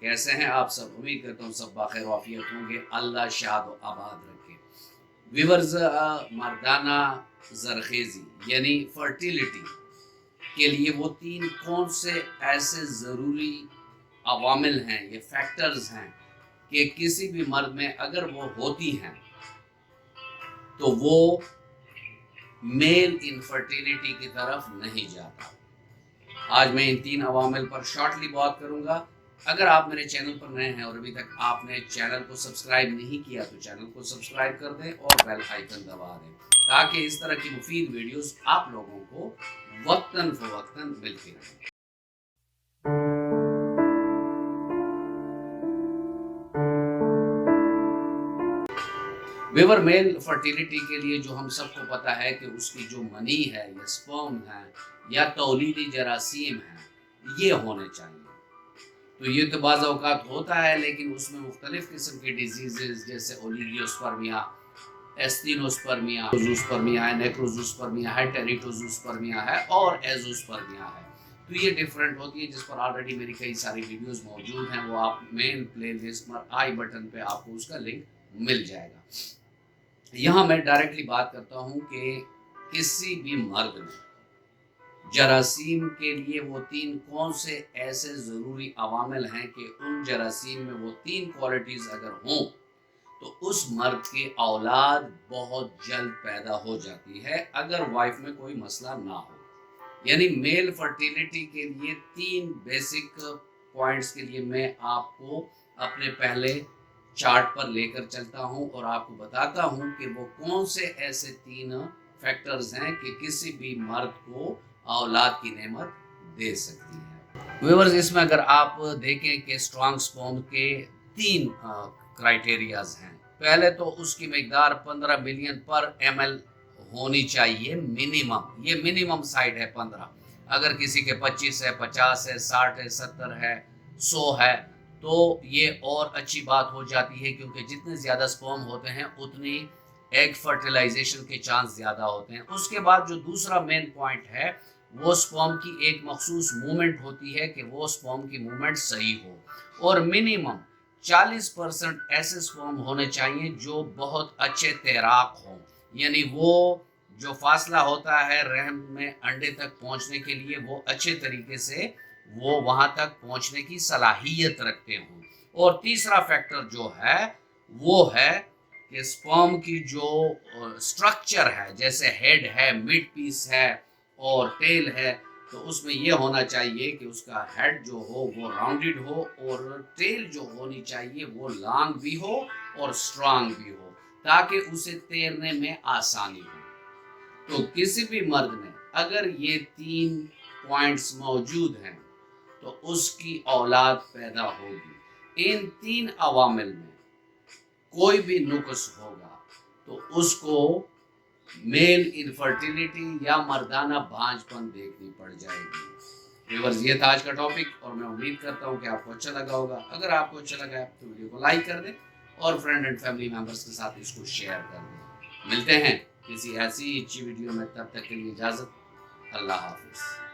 कैसे हैं आप सब? उम्मीद करता हूँ सब बाखैर वाफियत होंगे। अल्लाह शाद व आबाद रखे। व्यूअर्स, मर्दाना ज़रखेज़ी यानी फर्टिलिटी के लिए वो 3 कौन से ऐसे ज़रूरी अवामिल हैं, ये फैक्टर्स हैं कि किसी भी मर्द में अगर वो होती हैं तो वो मेल इनफर्टिलिटी की तरफ नहीं जाता। आज मैं इन 3 अवामिल पर शॉर्टली बात करूंगा। अगर आप मेरे चैनल पर नए हैं और अभी तक आपने चैनल को सब्सक्राइब नहीं किया तो चैनल को सब्सक्राइब कर दें और बेल आइकन दबा दें ताकि इस तरह की मुफीद वीडियोस आप लोगों को वक्तन फवक्तन मिलती रहें। वेवर मेल फर्टिलिटी के लिए जो हम सबको पता है कि उसकी जो मनी है या स्पर्म है या तौलीदी जरासीम है, ये होने चाहिए। तो ये तो बाज़ औक़ात होता है, लेकिन उसमें मुख्तलिफ़ किस्म की डिजीज़ जैसे ओलिगोस्पर्मिया, एस्टिनोस्पर्मिया, ज़ूस्पर्मिया है, नेक्रोज़ूस्पर्मिया है, टेरिटोज़ूस्पर्मिया है और एज़ोस्पर्मिया है। तो ये डिफरेंट होती है, जिस पर ऑलरेडी मेरी कई सारी वीडियोस मौजूद हैं। वो आप मेन प्लेलिस्ट पर आई बटन पे आपको उसका लिंक मिल जाएगा। यहाँ मैं डायरेक्टली बात करता हूँ कि किसी भी मर्द में जरासीम के लिए वो 3 कौन से ऐसे ज़रूरी अवामिल हैं कि उन जरासीम में वो 3 क्वालिटीज़ अगर हों तो उस मर्द के औलाद बहुत जल्द पैदा हो जाती है अगर वाइफ में कोई मसला ना हो। यानी मेल फर्टिलिटी के लिए 3 बेसिक पॉइंट्स के लिए मैं आपको अपने पहले चार्ट पर लेकर चलता हूं और आपको बताता हूं कि वो कौन से ऐसे 3 फैक्टर्स हैं कि किसी भी मर्द को औलाद की नेमत दे सकती है। व्यूअर्स, इसमें अगर आप देखें कि स्ट्रॉन्ग स्पर्म के 3 क्राइटेरियाज हैं। पहले तो उसकी मिकदार 15 मिलियन पर ml होनी चाहिए मिनिमम। ये मिनिमम साइड है 15। अगर किसी के 25 है, 50 है, 60 है, 70 है, 100 है तो ये और अच्छी बात हो जाती है, क्योंकि जितने ज़्यादा स्पर्म होते हैं उतनी एग फर्टिलाइजेशन के चांस ज़्यादा होते हैं। उसके बाद जो दूसरा मेन पॉइंट है वो स्पर्म की एक मखसूस मूवमेंट होती है कि वो स्पर्म की मूवमेंट सही हो और मिनिमम 40% ऐसे स्पर्म होने चाहिए जो बहुत अच्छे तैराक हों। यानी वो जो फासला होता है रहम में अंडे तक पहुंचने के लिए वो अच्छे तरीके से वो वहां तक पहुंचने की सलाहियत रखते हों। और तीसरा फैक्टर जो है वो है कि स्पर्म की जो स्ट्रक्चर है, जैसे हेड है, मिड पीस है और टेल है, तो उसमें यह होना चाहिए कि उसका हेड जो हो वो राउंडेड हो और टेल जो होनी चाहिए वो लॉन्ग भी हो और स्ट्रांग भी हो ताकि उसे तैरने में आसानी हो। तो किसी भी मर्द में अगर ये 3 पॉइंट्स मौजूद हैं तो उसकी औलाद पैदा होगी। इन 3 अवामिल में कोई भी नुक्स होगा तो उसको मेल इनफर्टिलिटी या मर्दाना भांजपन देखनी पड़ जाएगी। व्यूअर्स, ये था आज का टॉपिक और मैं उम्मीद करता हूँ कि आपको अच्छा लगा होगा। अगर आपको अच्छा लगा तो वीडियो को लाइक कर दें और फ्रेंड एंड फैमिली मेंबर्स के साथ इसको शेयर कर दें। मिलते हैं किसी ऐसी अच्छी वीडियो में, तब तक के लिए इजाज़त। अल्लाह हाफिज़।